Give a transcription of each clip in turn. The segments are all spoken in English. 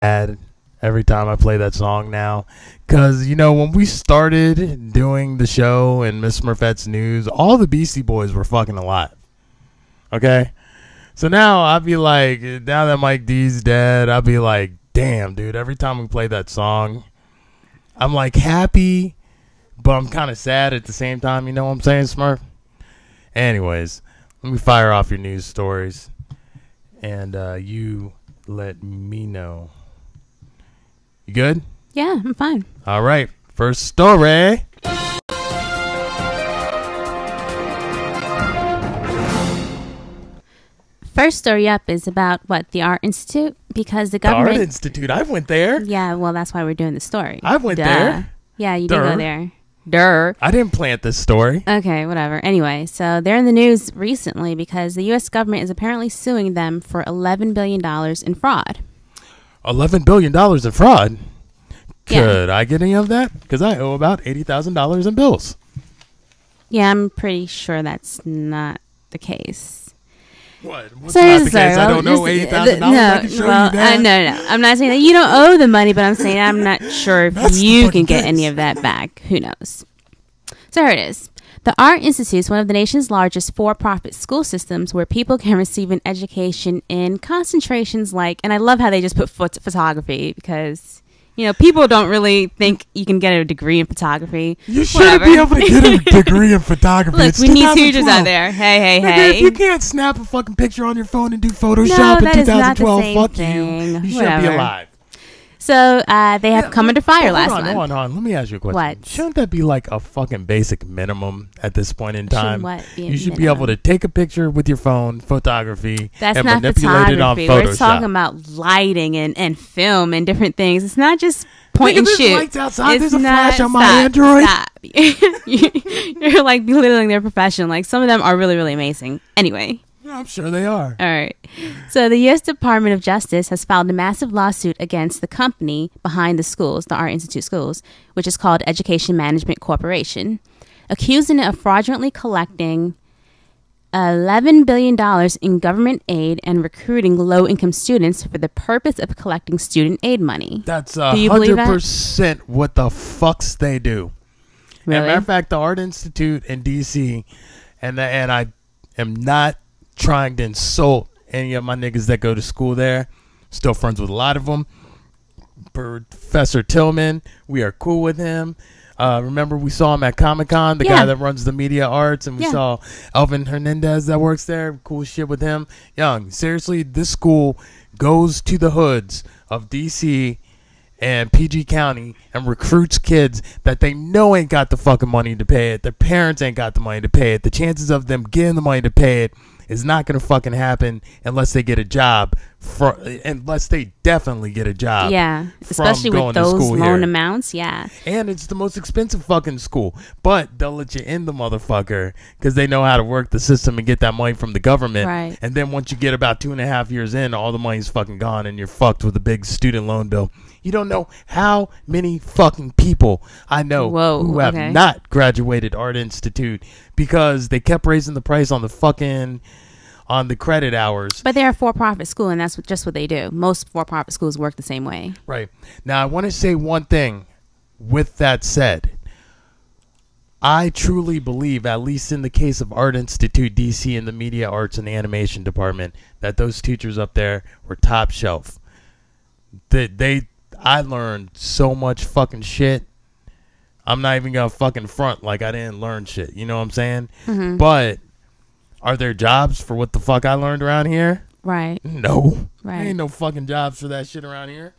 sad every time I play that song now. Because, you know, when we started doing the show and Miss Smurfette's news, all the Beastie Boys were fucking alive. Okay? So now I'll be like, now that Mike D's dead, I'll be like, damn, dude, every time we play that song, I'm like happy, but I'm kind of sad at the same time. You know what I'm saying, Smurf? Anyways, let me fire off your news stories. And you let me know. You good? Yeah, I'm fine. All right. First story. First story up is about the Art Institute, because the government. The Art Institute. I went there. Yeah, well, that's why we're doing the story. I went there. Yeah, you did go there. Durr. I didn't plant this story. Okay, whatever. Anyway, so they're in the news recently because the U.S. government is apparently suing them for $11 billion in fraud. $11 billion in fraud? Yeah. Could I get any of that? Because I owe about $80,000 in bills. Yeah, I'm pretty sure that's not the case. What? What's not the case? I don't know $80,000. No, I can show you that. No. I'm not saying that you don't owe the money, but I'm saying I'm not sure if you can get any of that back. Who knows? So here it is. The Art Institute is one of the nation's largest for-profit school systems where people can receive an education in concentrations like, and I love how they just put photography, because, you know, people don't really think you can get a degree in photography. You should be able to get a degree in photography. Look, we need teachers out there. Hey. If you can't snap a fucking picture on your phone and do Photoshop in 2012, fuck thing. you. You should be alive. So they have come under fire last month. Hold on. Let me ask you a question. What? Shouldn't that be like a fucking basic minimum at this point in time? You should be minimum? able to take a picture with your phone, photography, That's and not manipulate it on photography. Photoshop. We're talking about lighting and film and different things. It's not just point and There's shoot. lights outside. It's There's a not, flash on my Android. Stop. You're like belittling their profession. Like, some of them are really, really amazing. Anyway. I'm sure they are. All right. So the U.S. Department of Justice has filed a massive lawsuit against the company behind the schools, the Art Institute schools, which is called Education Management Corporation, accusing it of fraudulently collecting $11 billion in government aid and recruiting low-income students for the purpose of collecting student aid money. That's 100% what the fucks they do. Really? As a matter of fact, the Art Institute in D.C., and I am not trying to insult any of my niggas that go to school there. Still friends with a lot of them. Professor Tillman, we are cool with him. Remember we saw him at Comic-Con, the guy that runs the media arts, and we saw Elvin Hernandez that works there. Cool shit with him. Young, seriously, this school goes to the hoods of DC and PG County and recruits kids that they know ain't got the fucking money to pay it. Their parents ain't got the money to pay it. The chances of them getting the money to pay it is not going to fucking happen unless they get a job, unless they definitely get a job. Yeah, especially with those loan amounts, yeah. And it's the most expensive fucking school. But they'll let you in the motherfucker because they know how to work the system and get that money from the government. Right. And then once you get about 2.5 years in, all the money's fucking gone and you're fucked with a big student loan bill. You don't know how many fucking people I know who have not graduated Art Institute because they kept raising the price on the credit hours. But they're a for-profit school, and that's just what they do. Most for-profit schools work the same way. Right. Now, I want to say one thing with that said. I truly believe, at least in the case of Art Institute DC and the Media Arts and Animation Department, that those teachers up there were top shelf. I learned so much fucking shit. I'm not even gonna fucking front like I didn't learn shit. You know what I'm saying? Mm-hmm. But are there jobs for what the fuck I learned around here? Right. No. Right. There ain't no fucking jobs for that shit around here.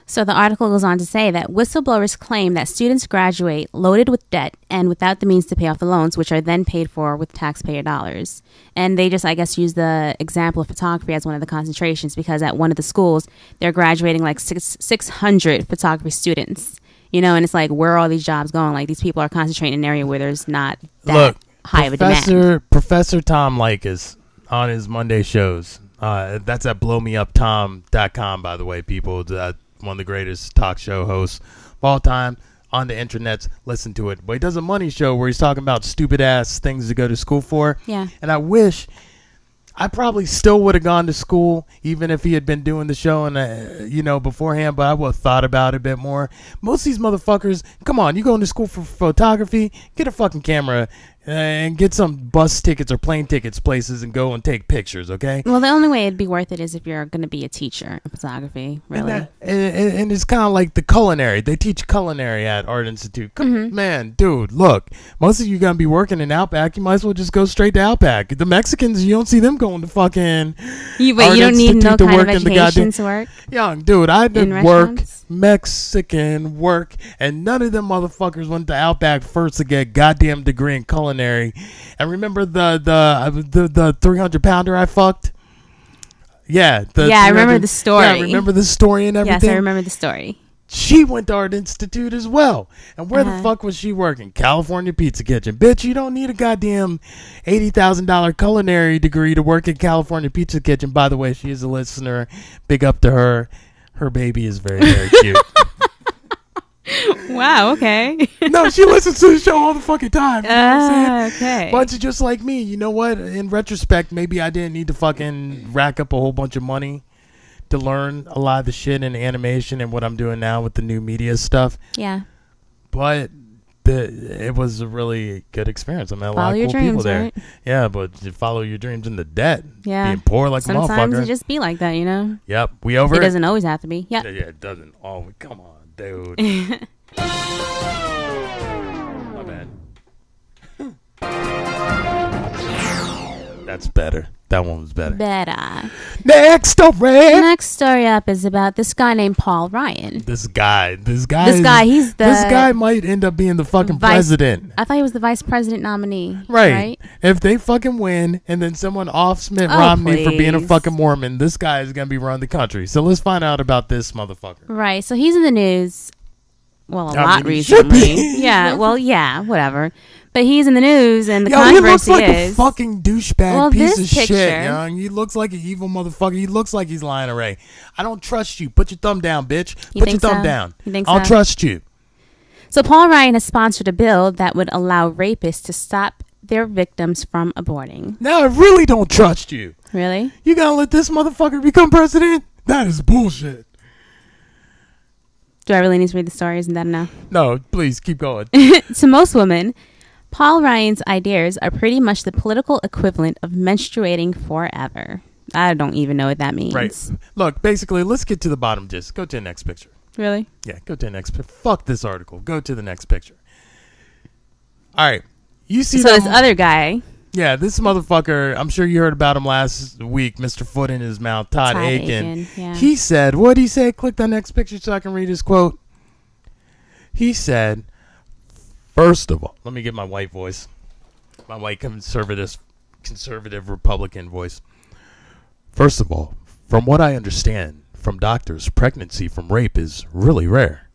So the article goes on to say that whistleblowers claim that students graduate loaded with debt and without the means to pay off the loans, which are then paid for with taxpayer dollars. And they just, I guess, use the example of photography as one of the concentrations because at one of the schools, they're graduating like 600 photography students. You know, and it's like, where are all these jobs going? Like, these people are concentrating in an area where there's not that high of a demand. Professor Tom Likas on his Monday shows. That's at blowmeuptom.com, by the way, people. One of the greatest talk show hosts of all time on the internets. Listen to it. But he does a money show where he's talking about stupid ass things to go to school for. Yeah. And I wish I probably still would have gone to school even if he had been doing the show and beforehand, but I would have thought about it a bit more. Most of these motherfuckers, come on, you going to school for photography? Get a fucking camera and get some bus tickets or plane tickets places and go and take pictures, okay? Well, the only way it'd be worth it is if you're going to be a teacher of photography, really. And it's kind of like the culinary. They teach culinary at Art Institute. Man, dude, look, most of you going to be working in Outback. You might as well just go straight to Outback. The Mexicans, you don't see them going to fucking you Art don't need Institute no to kind work of in the education goddamn, to work? Young, dude, I did in work, restaurants? Mexican work, and none of them motherfuckers went to Outback first to get a goddamn degree in culinary. And remember the 300-pounder I fucked? Yeah. I remember the story. Yeah, I remember the story and everything. Yes, I remember the story. She went to Art Institute as well. And where the fuck was she working? California Pizza Kitchen. Bitch, you don't need a goddamn $80,000 culinary degree to work at California Pizza Kitchen. By the way, she is a listener. Big up to her. Her baby is very, very cute. Wow, okay. No, she listens to the show all the fucking time. You know what I'm saying? Okay. Bunch of just like me. You know what? In retrospect, maybe I didn't need to fucking rack up a whole bunch of money to learn a lot of the shit in animation and what I'm doing now with the new media stuff. Yeah. But it was a really good experience. I met a lot of cool people there. Right? Yeah, but you follow your dreams into debt. Yeah. Being poor like a motherfucker. Sometimes it just be like that, you know? Yep. We over it? It doesn't always have to be. Yep. Yeah, it doesn't. Oh, come on, dude. My bad. That's better. That one was better. Better. Next story. The next story up is about this guy named Paul Ryan. This guy, this guy might end up being the fucking president. I thought he was the vice president nominee. Right. If they fucking win and then someone offs Mitt Romney for being a fucking Mormon, this guy is going to be running the country. So let's find out about this motherfucker. Right. So he's in the news. Well, a lot recently. Yeah. Well, yeah, whatever. But he's in the news, and the controversy he looks like is a fucking douchebag piece of picture, shit. Young. He looks like an evil motherfucker. He looks like he's lying to Ray. I don't trust you. Put your thumb down, bitch. Put your thumb down. You think I'll trust you. So Paul Ryan has sponsored a bill that would allow rapists to stop their victims from aborting. Now I really don't trust you. Really? You gonna let this motherfucker become president? That is bullshit. Do I really need to read the story? Isn't that enough? No, please keep going. To most women, Paul Ryan's ideas are pretty much the political equivalent of menstruating forever. I don't even know what that means. Right. Look, basically, let's get to the bottom. Just go to the next picture. Really? Yeah, go to the next picture. Fuck this article. Go to the next picture. All right. You see this other guy. Yeah, this motherfucker, I'm sure you heard about him last week, Mr. Foot in his mouth, Todd Ackun. Yeah. He said, what did he say? Click the next picture so I can read his quote. He said, first of all, let me get my white voice, my white conservative Republican voice. First of all, from what I understand from doctors, pregnancy from rape is really rare.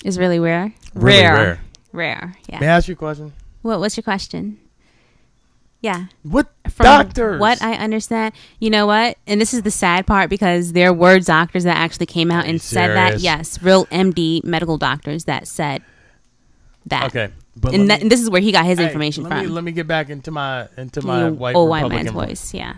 Is really rare? Really rare. Rare, yeah. May I ask you a question? What's your question? Yeah. What From doctors? What I understand. You know what? And this is the sad part because there were doctors that actually came out and said that. Yes, real MD medical doctors that said that. Okay. But and this is where he got his information from. Let me get back into my white man's voice. Yeah.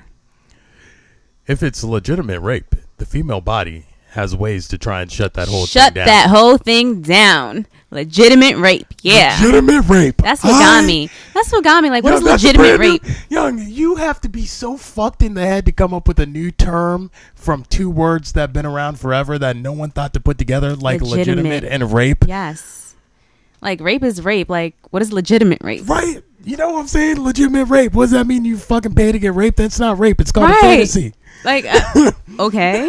If it's legitimate rape, the female body has ways to try and shut that whole thing down. Shut that whole thing down. Legitimate rape. Yeah. Legitimate rape. That's what got me. That's what got me. Like, what's legitimate rape? Young, you have to be so fucked in the head to come up with a new term from two words that have been around forever that no one thought to put together, like legitimate and rape. Yes. Like, rape is rape. Like, what is legitimate rape? Right. You know what I'm saying? Legitimate rape. What does that mean? You fucking pay to get raped? That's not rape. It's called a fantasy. Like, okay.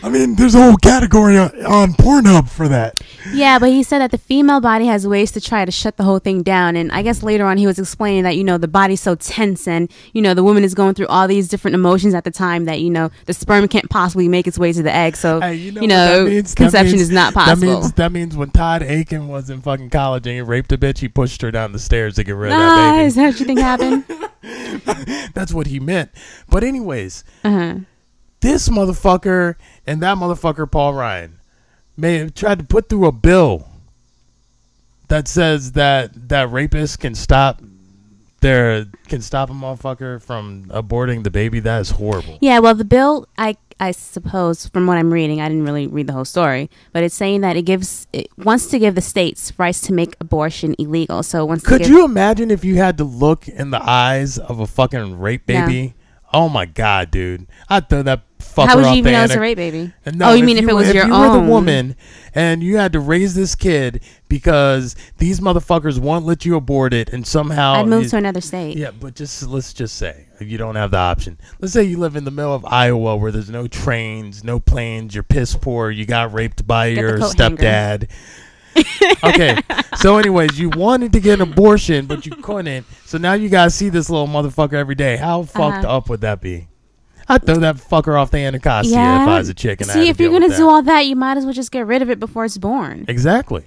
I mean, there's a whole category on Pornhub for that. Yeah, but he said that the female body has ways to try to shut the whole thing down. And I guess later on he was explaining that, you know, the body's so tense and, you know, the woman is going through all these different emotions at the time that, you know, the sperm can't possibly make its way to the egg. So, hey, you know conception is not possible. That means when Todd Ackun was in fucking college and he raped a bitch, he pushed her down the stairs to get rid of that baby. Is that what you think happened? That's what he meant. But anyways, this motherfucker and that motherfucker Paul Ryan may have tried to put through a bill that says that rapists can stop there can stop a motherfucker from aborting the baby, that is horrible. Yeah, well, the bill, I suppose, from what I'm reading, I didn't really read the whole story, but it's saying that it wants to give the states rights to make abortion illegal. So once could you imagine if you had to look in the eyes of a fucking rape baby? No. Oh my god, dude! I'd throw that fucker How would off you even the know it's a rape baby? No, you mean if it was your you own? were the woman and you had to raise this kid because these motherfuckers won't let you abort it, and somehow I'd move to another state. Yeah, but let's just say you don't have the option. Let's say you live in the middle of Iowa where there's no trains, no planes. You're piss poor. You got raped by your stepdad. Okay, so anyways, you wanted to get an abortion, but you couldn't. So now you gotta see this little motherfucker every day. How fucked up would that be? I'd throw that fucker off the Anacostia if I was a chick. And see, if you're gonna do all that, you might as well just get rid of it before it's born. Exactly.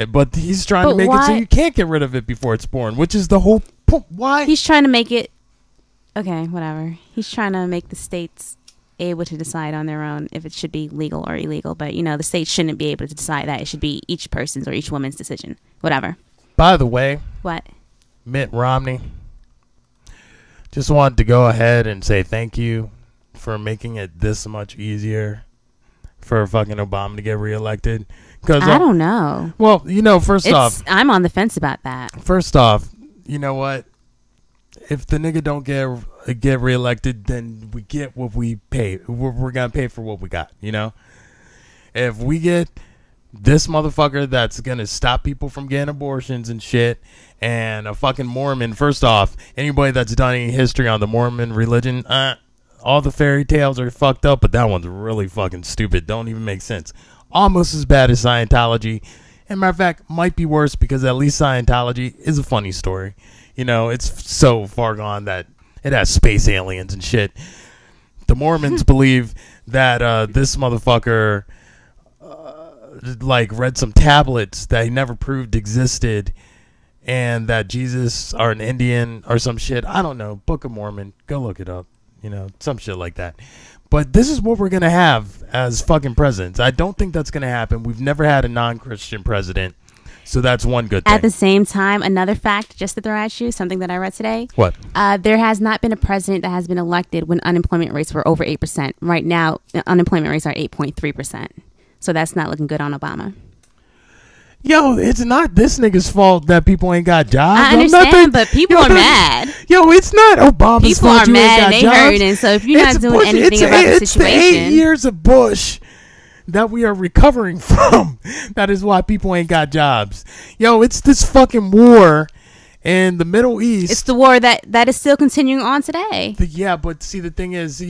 But he's trying to make it so you can't get rid of it before it's born, which is the whole point. Why? He's trying to make it. Okay, whatever. He's trying to make the states able to decide on their own if it should be legal or illegal. But, the states shouldn't be able to decide that. It should be each person's or each woman's decision. Whatever. By the way. What? Mitt Romney. Just wanted to go ahead and say thank you for making it this much easier for fucking Obama to get reelected. Cause I don't know. Well, first off. I'm on the fence about that. First off, you know what? If the nigga don't get reelected, then we get what we pay. We're gonna pay for what we got. If we get this motherfucker that's gonna stop people from getting abortions and shit, and a fucking Mormon. First off, anybody that's done any history on the Mormon religion, all the fairy tales are fucked up, but that one's really fucking stupid. Don't even make sense. Almost as bad as Scientology. And matter of fact, might be worse because at least Scientology is a funny story. It's so far gone that it has space aliens and shit. The Mormons believe that this motherfucker read some tablets that he never proved existed, and that Jesus are an Indian or some shit. I don't know. Book of Mormon. Go look it up. Some shit like that. But this is what we're going to have as fucking presidents. I don't think that's going to happen. We've never had a non-Christian president. So that's one good thing. At the same time, another fact, just to throw at you, something that I read today. What? There has not been a president that has been elected when unemployment rates were over 8%. Right now, unemployment rates are 8.3%. So that's not looking good on Obama. Yo, it's not this nigga's fault that people ain't got jobs. I understand, but people are mad. Yo, it's not Obama's fault you ain't got jobs. People are mad and they hurting. So if you're not doing anything about the situation. It's the 8 years of Bush that we are recovering from. That is why people ain't got jobs. Yo, it's this fucking war in the Middle East. It's the war that is still continuing on today. Yeah, but see, the thing is, this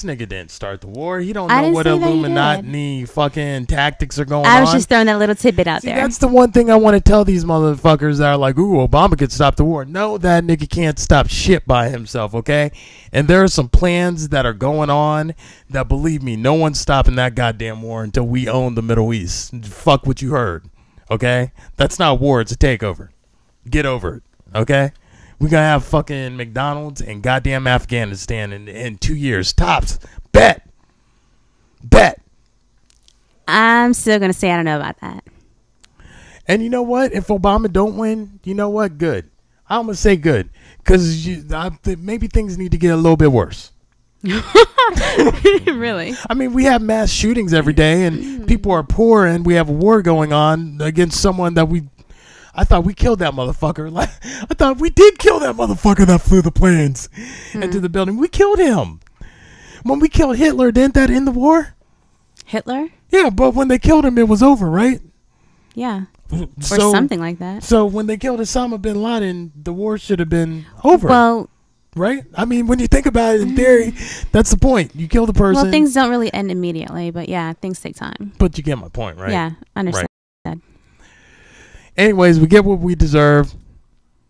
nigga didn't start the war. He don't know what Illuminati fucking tactics are going on. I was just throwing that little tidbit out there. That's the one thing I want to tell these motherfuckers that are like, ooh, Obama could stop the war. No, that nigga can't stop shit by himself, okay? And there are some plans that are going on that, believe me, no one's stopping that goddamn war until we own the Middle East. Fuck what you heard, okay? That's not war, it's a takeover. Get over it, okay? We're going to have fucking McDonald's and goddamn Afghanistan in 2 years. Tops. Bet. I'm still going to say I don't know about that. And you know what? If Obama don't win, you know what? Good. I'm going to say good. Because maybe things need to get a little bit worse. Really? I mean, we have mass shootings every day, and people are poor, and we have a war going on against someone that I thought we killed that motherfucker. I thought we did kill that motherfucker that flew the planes into the building. We killed him. When we killed Hitler, didn't that end the war? Hitler? Yeah, but when they killed him, it was over, right? Yeah. Or something like that. So when they killed Osama bin Laden, the war should have been over. Well, right? I mean, when you think about it in theory, that's the point. You kill the person. Well, things don't really end immediately, but yeah, things take time. But you get my point, right? Yeah, I understand. Right. Anyways, we get what we deserve.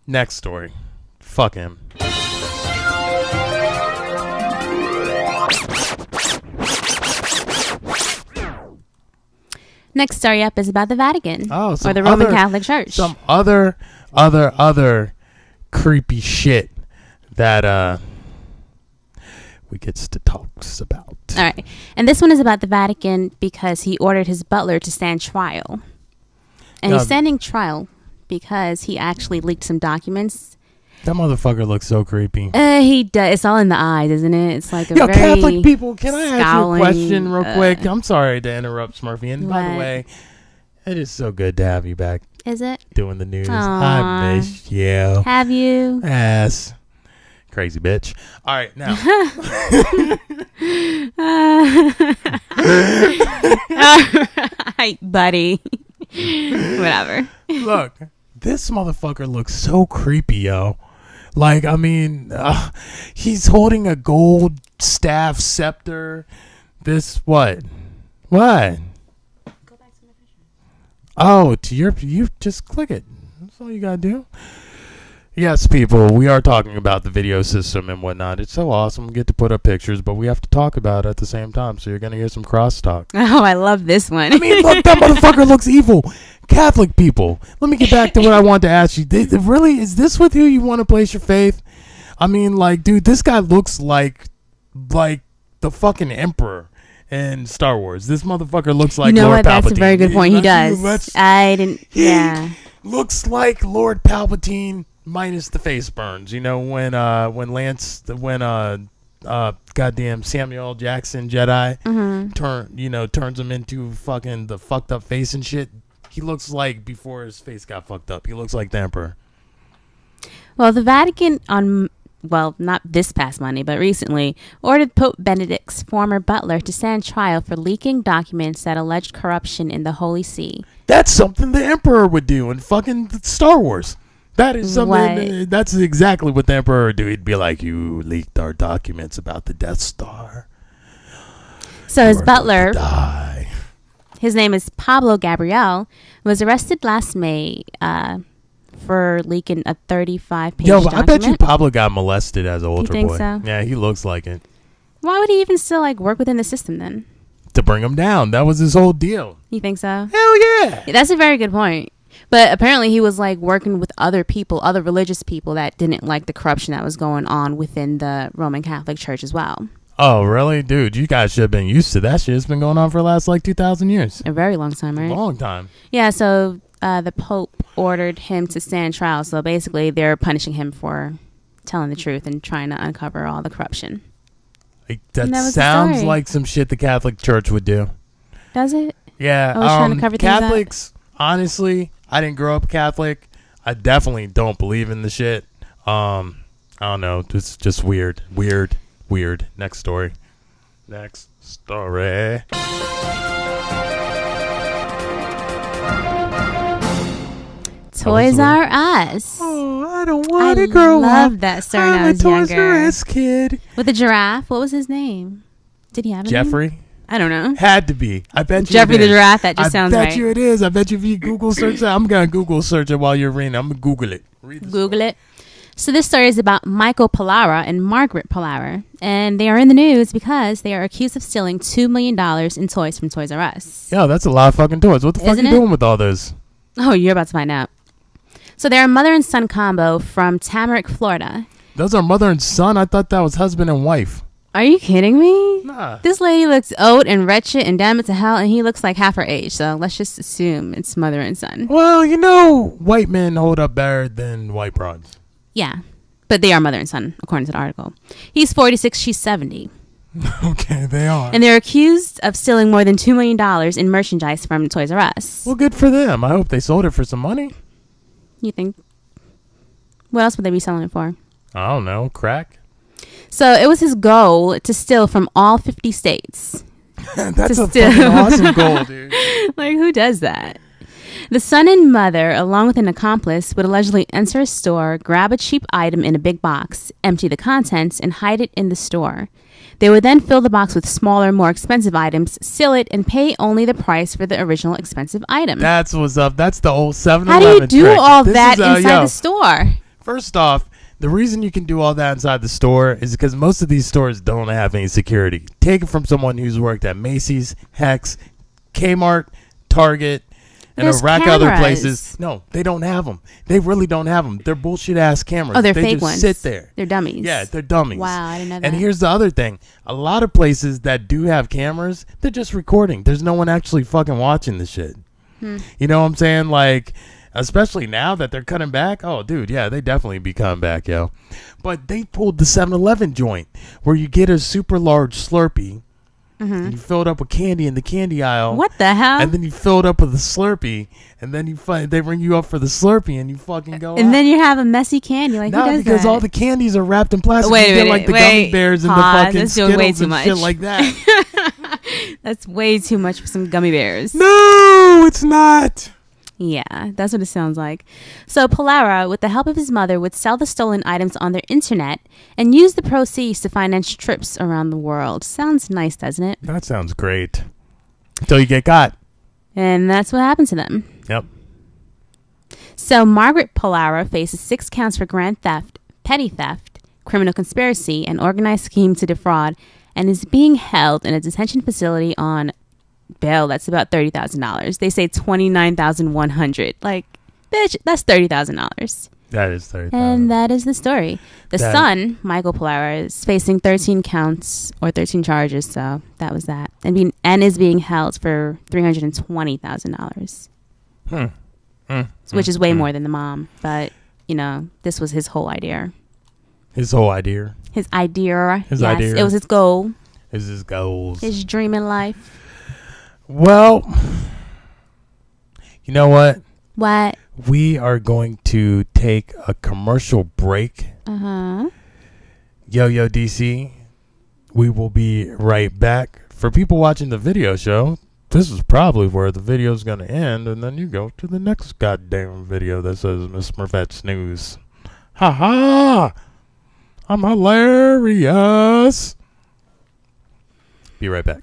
Next story. Fuck him. Next story up is about the Vatican. Oh, or the Roman Catholic Church. Some other creepy shit that we gets to talks about. All right. And this one is about the Vatican because he ordered his butler to stand trial. And he's standing trial because he actually leaked some documents That motherfucker looks so creepy. He does. It's all in the eyes, isn't it? It's like a Yo, very Catholic people, can I ask you a scowling, question real quick? I'm sorry to interrupt, Smurfy. And by the what? way, it is so good to have you back Is it? doing the news. Aw. I miss you. Have you? Ass. Crazy bitch. All right, now. All right, buddy. Whatever. Look, this motherfucker looks so creepy, yo. Like, I mean, he's holding a gold staff scepter. This, what? What? Go back to my picture. Oh, you just click it. That's all you gotta do. Yes, people, we are talking about the video system and whatnot. It's so awesome. We get to put up pictures, but we have to talk about it at the same time. So you're going to hear some crosstalk. Oh, I love this one. I mean, look, that motherfucker looks evil. Catholic people. Let me get back to what I want to ask you. Really, is this with who you want to place your faith? I mean, like, dude, this guy looks like the fucking emperor in Star Wars. This motherfucker looks like Lord Palpatine. That's a very good point. He does. I didn't. Yeah. Looks like Lord Palpatine. Minus the face burns, when goddamn Samuel L. Jackson Jedi turns him into fucking the fucked up face and shit. He looks like before his face got fucked up. He looks like the Emperor. Well, the Vatican not this past Monday, but recently ordered Pope Benedict's former butler to stand trial for leaking documents that alleged corruption in the Holy See. That's something the Emperor would do in fucking Star Wars. That is something. That's exactly what the Emperor would do. He'd be like, "You leaked our documents about the Death Star." So his butler, his name is Pablo Gabriel, was arrested last May for leaking a 35-page document. I bet you Pablo got molested as an older think boy. So? Yeah, he looks like it. Why would he even still work within the system then? To bring him down. That was his whole deal. You think so? Hell yeah. That's a very good point. But apparently he was working with other people, other religious people that didn't like the corruption that was going on within the Roman Catholic Church as well. Oh, really? Dude, you guys should have been used to that shit. It's been going on for the last 2,000 years. A very long time, right? A long time. Yeah, so the Pope ordered him to stand trial. So basically they're punishing him for telling the truth and trying to uncover all the corruption. That sounds like some shit the Catholic Church would do. Does it? Yeah. Always trying to cover things Catholics, honestly, I didn't grow up Catholic. I definitely don't believe in the shit. I don't know. It's just weird. Next story. Toys R Us. Oh, I don't want to grow up. I love that story when I was younger. Toys R Us kid. With the giraffe. What was his name? Did he have a Jeffrey? name? I don't know. Had to be. I bet you Jeffrey the giraffe. That just sounds right. I bet you it is. I bet you if you Google search that, I'm going to Google search it while you're reading. I'm going to Google it. Google it. So this story is about Michael Pallara and Margaret Pallara. And they are in the news because they are accused of stealing $2 million in toys from Toys R Us. Yo, that's a lot of fucking toys. What the fuck are you doing with all those? Oh, you're about to find out. So they're a mother and son combo from Tamarack, Florida. Those are mother and son? I thought that was husband and wife. Are you kidding me? Nah. This lady looks old and wretched and damn it to hell, and he looks like half her age. So let's just assume it's mother and son. Well, white men hold up better than white broads. Yeah, but they are mother and son, according to the article. He's 46, she's 70. Okay, they are. And they're accused of stealing more than $2 million in merchandise from Toys R Us. Well, good for them. I hope they sold it for some money. You think? What else would they be selling it for? I don't know. Crack? So it was his goal to steal from all 50 states. That's a fucking awesome goal, dude. Who does that? The son and mother, along with an accomplice, would allegedly enter a store, grab a cheap item in a big box, empty the contents, and hide it in the store. They would then fill the box with smaller, more expensive items, seal it, and pay only the price for the original expensive item. That's what's up. That's the old 7-Eleven How do you do trick. all that inside the store? First off, the reason you can do all that inside the store is because most of these stores don't have any security. Take it from someone who's worked at Macy's, Hex, Kmart, Target, and a rack of other places. No, they don't have them. They really don't have them. They're bullshit ass cameras. Oh, they're they fake just ones. Sit there. They're dummies. Yeah, they're dummies. Wow, I didn't know that. And here's the other thing: a lot of places that do have cameras, they're just recording. There's no one actually fucking watching the shit. You know what I'm saying? Especially now that they're cutting back. Oh, dude, yeah, they definitely be coming back, yo. But they pulled the 7-Eleven joint where you get a super large Slurpee. And you fill it up with candy in the candy aisle. What the hell? And then you fill it up with a Slurpee, and then they bring you up for the Slurpee, and you fucking go. And out. then you have a messy candy. Like, who does because that? all the candies are wrapped in plastic. Wait you a get minute, like the gummy bears and the fucking that's doing way Skittles too and much. shit like that. That's way too much for some gummy bears. No, it's not. Yeah, that's what it sounds like. So Polaro, with the help of his mother, would sell the stolen items on their internet and use the proceeds to finance trips around the world. Sounds nice, doesn't it? That sounds great. Until you get caught. And that's what happened to them. Yep. So Margaret Polaro faces 6 counts for grand theft, petty theft, criminal conspiracy, and organized scheme to defraud, and is being held in a detention facility on bail that's about $30,000. They say $29,100. Like, bitch, that's $30,000. That is 30,000. And that is the story. The son, Michael Polaro, is facing 13 counts or 13 charges. So that was that, and is being held for $320,000, which is way more than the mom. But you know, this was his whole idea. His whole idea. His idea. His yes, idea. It was his goal. His goals. His dream in life. Well, you know what? What? We are going to take a commercial break. Uh-huh. Yo, DC. We will be right back. For people watching the video show, this is probably where the video is going to end, and then you go to the next goddamn video that says Miss Smurfette News. Ha ha! I'm hilarious. Be right back.